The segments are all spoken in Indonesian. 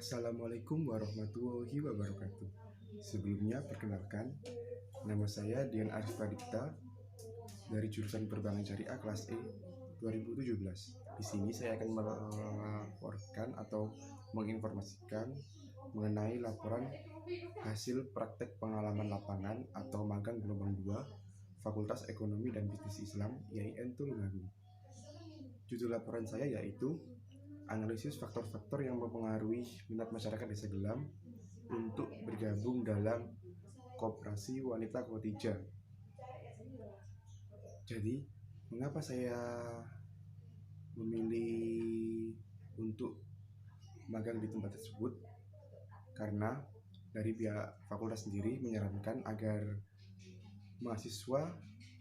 Assalamualaikum warahmatullahi wabarakatuh. Sebelumnya perkenalkan, nama saya Dian Arif Pradipta dari jurusan Perbankan Syariah kelas E 2017. Di sini saya akan melaporkan atau menginformasikan mengenai laporan hasil praktek pengalaman lapangan atau magang gelombang 2 Fakultas Ekonomi dan Bisnis Islam IAIN Tulungagung. Judul laporan saya yaitu analisis faktor-faktor yang mempengaruhi minat masyarakat Desa Gelam untuk bergabung dalam Koperasi Wanita Kotija. Jadi, mengapa saya memilih untuk magang di tempat tersebut? Karena dari pihak fakultas sendiri menyarankan agar mahasiswa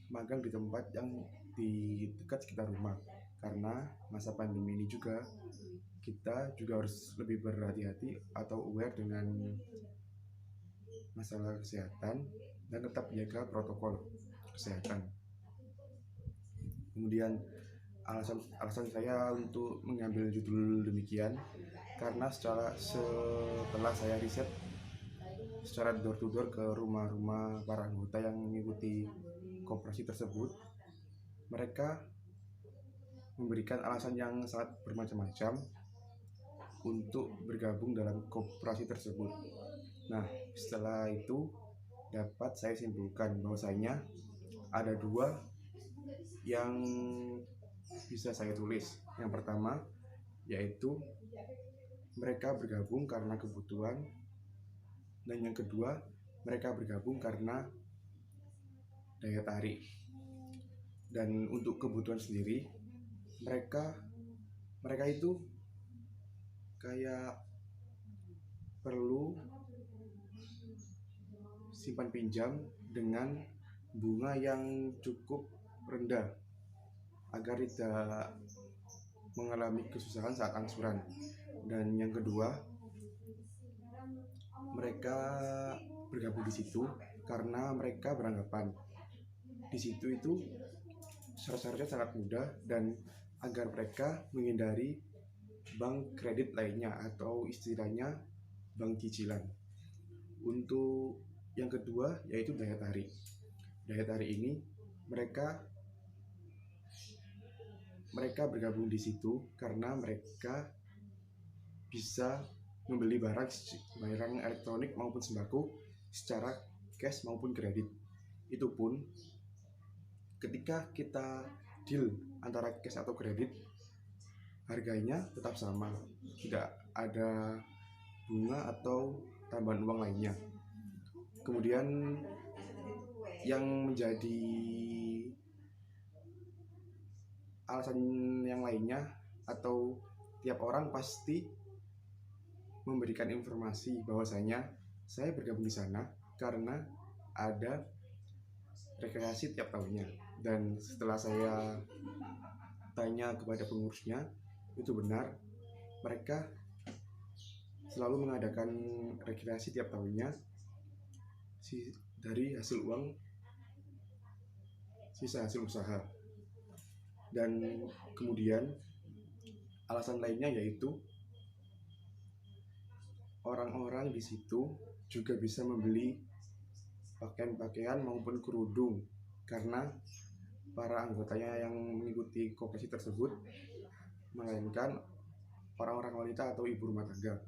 magang di tempat yang di dekat sekitar rumah, karena masa pandemi ini juga kita juga harus lebih berhati-hati atau aware dengan masalah kesehatan dan tetap jaga protokol kesehatan. Kemudian alasan saya untuk mengambil judul demikian karena setelah saya riset secara door to door ke rumah-rumah para anggota yang mengikuti koperasi tersebut, mereka memberikan alasan yang sangat bermacam-macam untuk bergabung dalam koperasi tersebut. Nah, setelah itu dapat saya simpulkan bahwasanya ada dua yang bisa saya tulis. Yang pertama yaitu mereka bergabung karena kebutuhan, dan yang kedua mereka bergabung karena daya tarik. Dan untuk kebutuhan sendiri, mereka itu kayak perlu simpan pinjam dengan bunga yang cukup rendah agar tidak mengalami kesusahan saat angsuran. Dan yang kedua, mereka bergabung di situ karena mereka beranggapan di situ itu syarat-syaratnya sangat mudah dan agar mereka menghindari bank kredit lainnya atau istilahnya bank cicilan. Untuk yang kedua yaitu daya tarik. Daya tarik ini mereka bergabung di situ karena mereka bisa membeli barang elektronik maupun sembako secara cash maupun kredit. Itu pun ketika kita deal antara cash atau kredit, harganya tetap sama, tidak ada bunga atau tambahan uang lainnya. Kemudian yang menjadi alasan yang lainnya, atau tiap orang pasti memberikan informasi bahwasanya saya bergabung di sana karena ada rekreasi tiap tahunnya. Dan setelah saya tanya kepada pengurusnya, itu benar, mereka selalu mengadakan rekreasi tiap tahunnya dari hasil uang sisa hasil usaha. Dan kemudian alasan lainnya yaitu orang-orang di situ juga bisa membeli pakaian-pakaian maupun kerudung karena para anggotanya yang mengikuti koperasi tersebut melainkan orang-orang wanita atau ibu rumah tangga.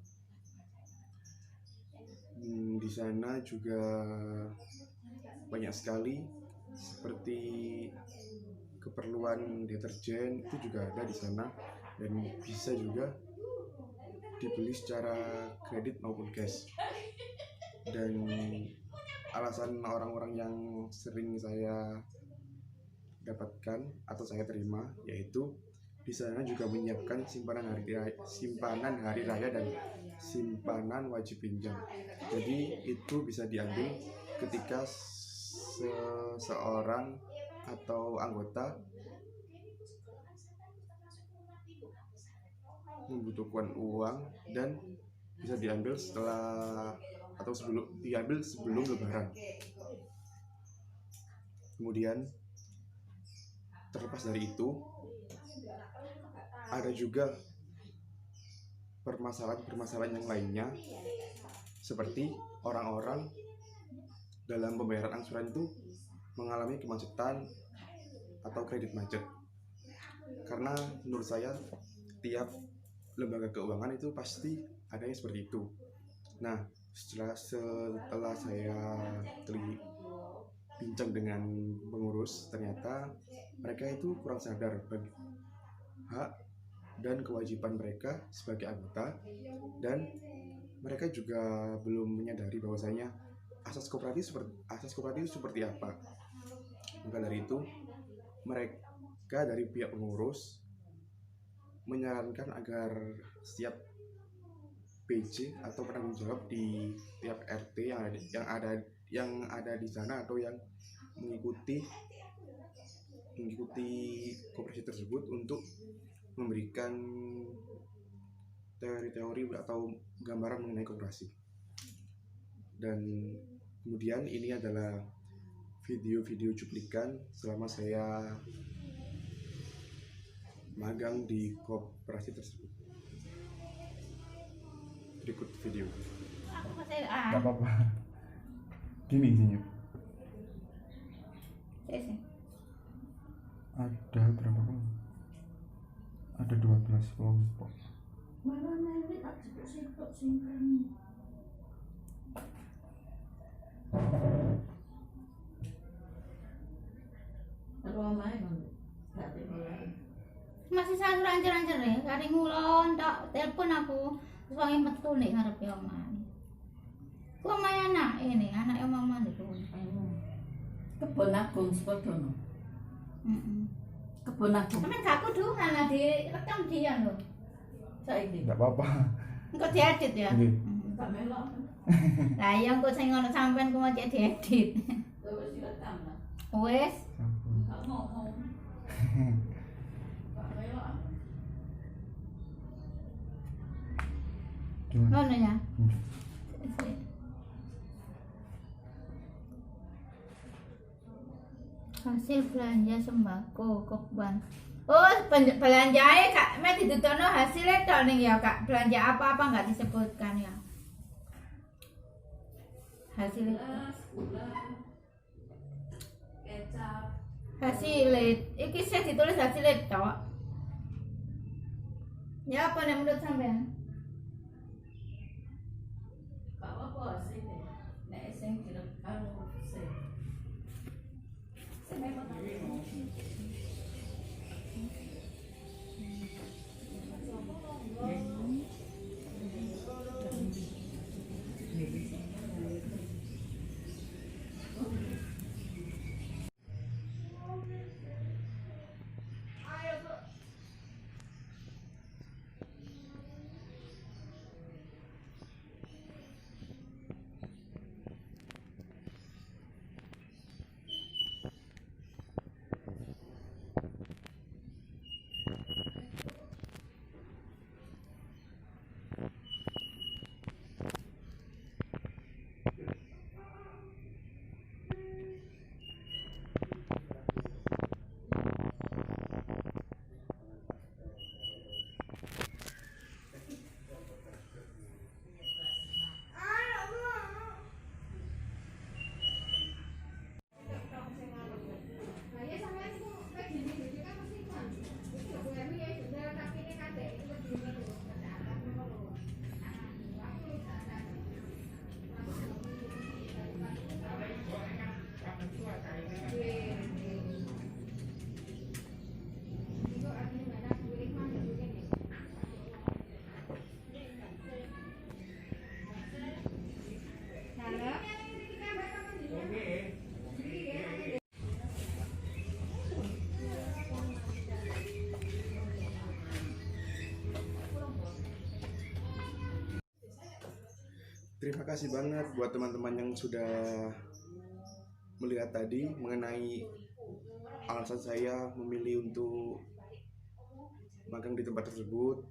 Di sana juga banyak sekali seperti keperluan deterjen itu juga ada di sana dan bisa juga dibeli secara kredit maupun cash. Dan alasan orang-orang yang sering saya dapatkan atau saya terima yaitu di sana juga menyiapkan simpanan hari raya dan simpanan wajib pinjam. Jadi itu bisa diambil ketika seseorang atau anggota membutuhkan uang, dan bisa diambil sebelum lebaran. Kemudian terlepas dari itu, ada juga permasalahan-permasalahan yang lainnya, seperti orang-orang dalam pembayaran angsuran itu mengalami kemacetan atau kredit macet. Karena menurut saya tiap lembaga keuangan itu pasti ada yang seperti itu. Nah, setelah saya bincang dengan pengurus, ternyata mereka itu kurang sadar bagi hak dan kewajiban mereka sebagai anggota, dan mereka juga belum menyadari bahwasanya asas kooperatif seperti apa. Maka dari itu, mereka dari pihak pengurus menyarankan agar setiap PJ atau penanggung jawab di tiap RT yang ada di sana atau yang mengikuti koperasi tersebut untuk memberikan teori-teori atau gambaran mengenai koperasi. Dan kemudian ini adalah video-video cuplikan selama saya magang di koperasi tersebut. Berikut video. Gak apa-apa. Gini isinya. Ada berapa kelompok? Ada 12 kelompok. Mana nanti tak sitok simpan. Terus main nggak tiduran. Masih sangat rancer-rancer ya, kari ngulon, tak telepon aku, soalnya metu nih ngarepe omahe. Ku omahe anak ini, anak mama niku. Kebun agung sepodono. Heeh. Kebun agung. Sampeyan gak kudu ana direkam dia lho. Saiki. Gak apa-apa. Engko diedit ya. Nggih. Tak melok. Lah iya engko sing ngono sampean ku mau cek diedit. Wis direkam lah. Wes, Sampun. Gak ngomong. Tak melok. Gimana? ngono ya. Hasil belanja sembako Kokban. Oh, belanjae Kak, mek ditutono hasilnya tok ning ya Kak. Belanja apa-apa enggak disebutkan ya. Hasilnya Gula. Kecap. hasilnya iki saya ditulis hasilnya tok. Ya apa nek menurut sampean? Gak apa sih nek. Nek sing direkam sih. Terima kasih banget buat teman-teman yang sudah melihat tadi mengenai alasan saya memilih untuk magang di tempat tersebut,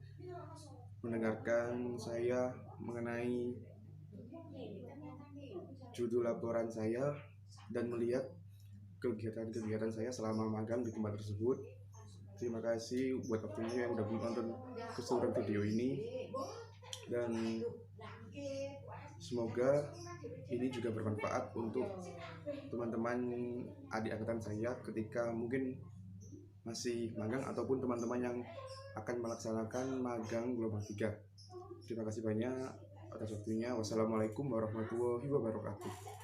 mendengarkan saya mengenai judul laporan saya, dan melihat kegiatan-kegiatan saya selama magang di tempat tersebut. Terima kasih buat waktunya yang udah menonton keseluruhan video ini. dan semoga ini juga bermanfaat untuk teman-teman adik angkatan saya ketika mungkin masih magang ataupun teman-teman yang akan melaksanakan magang gelombang 3. Terima kasih banyak atas waktunya. Wassalamualaikum warahmatullahi wabarakatuh.